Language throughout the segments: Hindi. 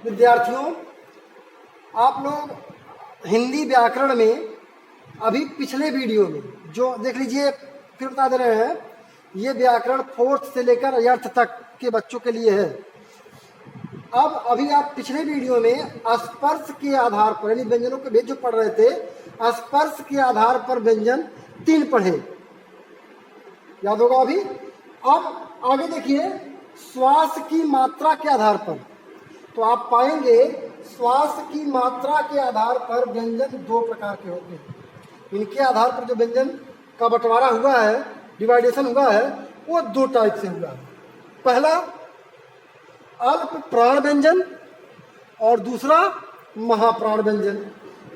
विद्यार्थियों, आप लोग हिंदी व्याकरण में अभी पिछले वीडियो में जो देख लीजिए, फिर बता दे रहे हैं, ये व्याकरण 4th से लेकर 8th तक के बच्चों के लिए है। अब अभी आप पिछले वीडियो में स्पर्श के आधार पर, यानी व्यंजनों के भेद जो पढ़ रहे थे, स्पर्श के आधार पर व्यंजन 3 पढ़े, याद होगा अभी। अब आगे देखिए, श्वास की मात्रा के आधार पर, तो आप पाएंगे श्वास की मात्रा के आधार पर व्यंजन 2 प्रकार के होते हैं। इनके आधार पर जो व्यंजन का बंटवारा हुआ है, डिवाइडेशन हुआ है, वो 2 टाइप से हुआ है। पहला अल्प प्राण व्यंजन और दूसरा महाप्राण व्यंजन।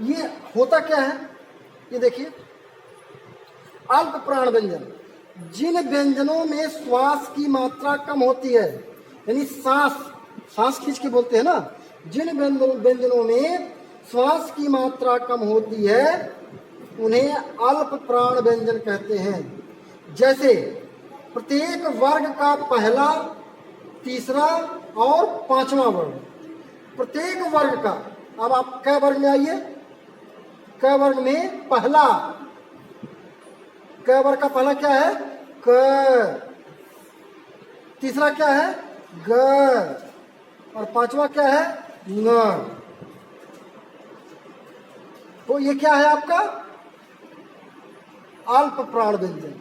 ये होता क्या है, ये देखिए, अल्प प्राण व्यंजन जिन व्यंजनों में श्वास की मात्रा कम होती है, यानी सांस खींच के बोलते हैं ना, जिन व्यंजनों में श्वास की मात्रा कम होती है उन्हें अल्प प्राण व्यंजन कहते हैं। जैसे प्रत्येक वर्ग का पहला, तीसरा और 5वां वर्ण, प्रत्येक वर्ग का। अब आप क वर्ग में आइए, क वर्ग में पहला, क वर्ग का पहला क्या है, क, तीसरा क्या है, ग, और 5वां क्या है, न। तो ये क्या है आपका अल्प प्राण व्यंजन।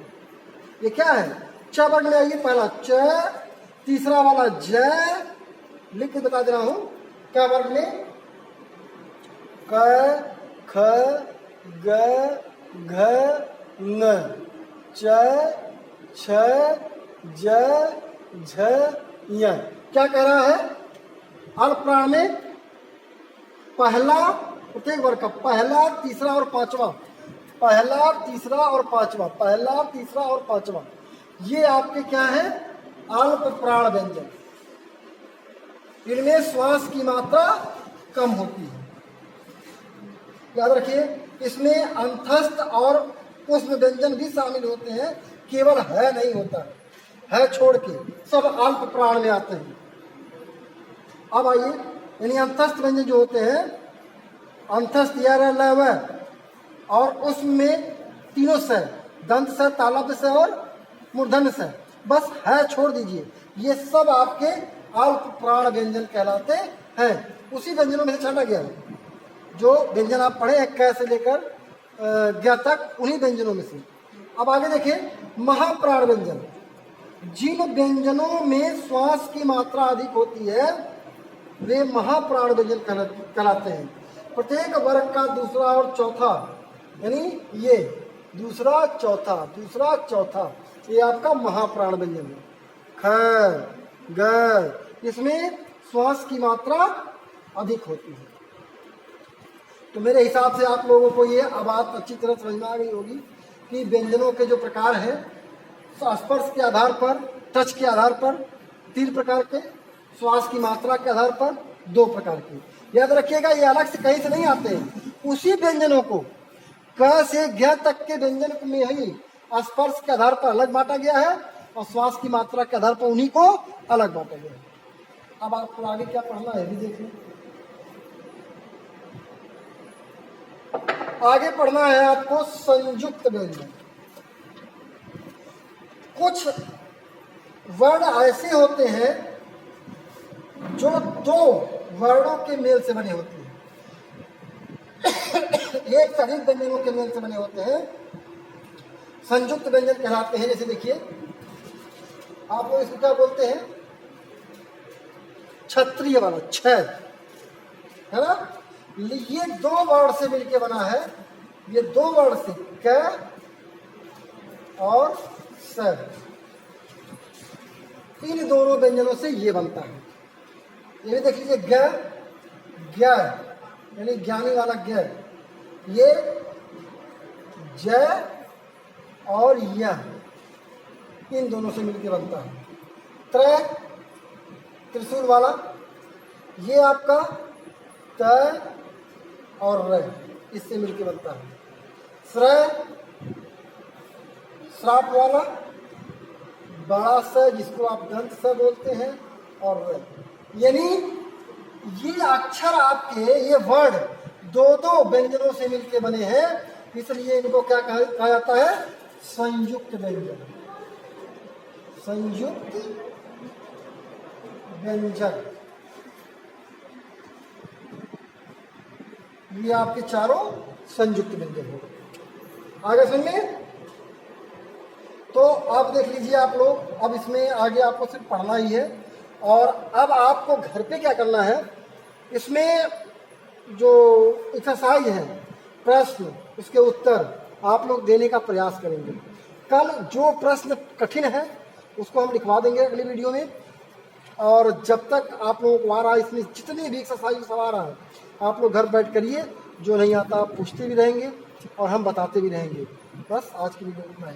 ये क्या है, च वर्ग में आइए, पहला च, तीसरा वाला ज, लिख के बता दे रहा हूं, क वर्ग में क, ख, ग, घ, न, च, छ, ज, झ, य। क्या कह रहा है, अल्प प्राण में पहला, प्रत्येक वर्ग का पहला, तीसरा और 5वां, पहला, तीसरा और 5वां, पहला, तीसरा और 5वां, ये आपके क्या है, अल्प प्राण व्यंजन। इनमें श्वास की मात्रा कम होती है, याद रखिए। इसमें अंतस्थ और उष्ण व्यंजन भी शामिल होते हैं, केवल है नहीं होता है छोड़ के सब अल्प प्राण में आते हैं। अब आइए, यानी अंतस्थ व्यंजन जो होते हैं, अंतस्थ या लव और उसमें तीनों से, दंत से, तालव्य से और मूर्धन्य से, बस है छोड़ दीजिए, ये सब आपके अल्प प्राण व्यंजन कहलाते हैं। उसी व्यंजनों में से छाटा गया है, जो व्यंजन आप पढ़े हैं क से लेकर ग तक, उन्हीं व्यंजनों में से। अब आगे देखिए, महाप्राण व्यंजन, जिन व्यंजनों में श्वास की मात्रा अधिक होती है वे महाप्राण व्यंजन कहलाते हैं। प्रत्येक वर्ग का दूसरा और चौथा, यानी ये दूसरा चौथा, दूसरा चौथा, ये आपका महाप्राण व्यंजन है। ख, ग, इसमें श्वास की मात्रा अधिक होती है। तो मेरे हिसाब से आप लोगों को ये बात अच्छी तरह समझ में आ गई होगी कि व्यंजनों के जो प्रकार हैं, स्पर्श के आधार पर, टच के आधार पर 3 प्रकार के, श्वास की मात्रा के आधार पर 2 प्रकार के। याद रखिएगा, ये अलग से कहीं से नहीं आते हैं, उसी व्यंजनों को क से ज्ञ तक के व्यंजन में ही स्पर्श के आधार पर अलग बांटा गया है और श्वास की मात्रा के आधार पर उन्हीं को अलग बांटा गया है। अब आपको आगे क्या पढ़ना है भी देखिए। आगे पढ़ना है आपको संयुक्त व्यंजन। कुछ वर्ण ऐसे होते हैं जो 2 वर्णों के मेल से बने होते हैं, एक से अधिक व्यंजनों के मेल से बने होते हैं, संयुक्त व्यंजन कहलाते हैं। जैसे देखिए, आप लोग इसको क्या बोलते हैं, क्षत्रिय वाला छ, है ना। ये 2 वर्ण से मिलके बना है, ये 2 वर्ण से, क और स, इन दोनों व्यंजनों से ये बनता है। ये भी देख लीजिए, ग, ज्ञ, यानी ज्ञानी वाला ज्ञ, ये ज और यह, इन दोनों से मिलकर बनता है। त्र, त्रिशूल वाला, ये आपका त और र, इससे मिलकर बनता है। श्रय, श्राप वाला, बड़ा स जिसको आप दंत स बोलते हैं, और र, यानी ये अक्षर आपके, ये वर्ड दो दो व्यंजनों से मिलके बने हैं, इसलिए इनको क्या कहा जाता है? संयुक्त व्यंजन। संयुक्त व्यंजन। ये आपके चारों संयुक्त व्यंजन हो गए। आगे सुनिए, तो अब देख लीजिए आप लोग, अब इसमें आगे आपको सिर्फ पढ़ना ही है। और अब आपको घर पे क्या करना है, इसमें जो एक्सरसाइज है, प्रश्न, उसके उत्तर आप लोग देने का प्रयास करेंगे। कल जो प्रश्न कठिन है उसको हम लिखवा देंगे अगली वीडियो में। और जब तक आप लोगों को आ रहा है, इसमें जितनी भी एक्सरसाइज सब आ रहा है, आप लोग घर बैठ करिए। जो नहीं आता आप पूछते भी रहेंगे और हम बताते भी रहेंगे। बस आज की वीडियो इतना ही।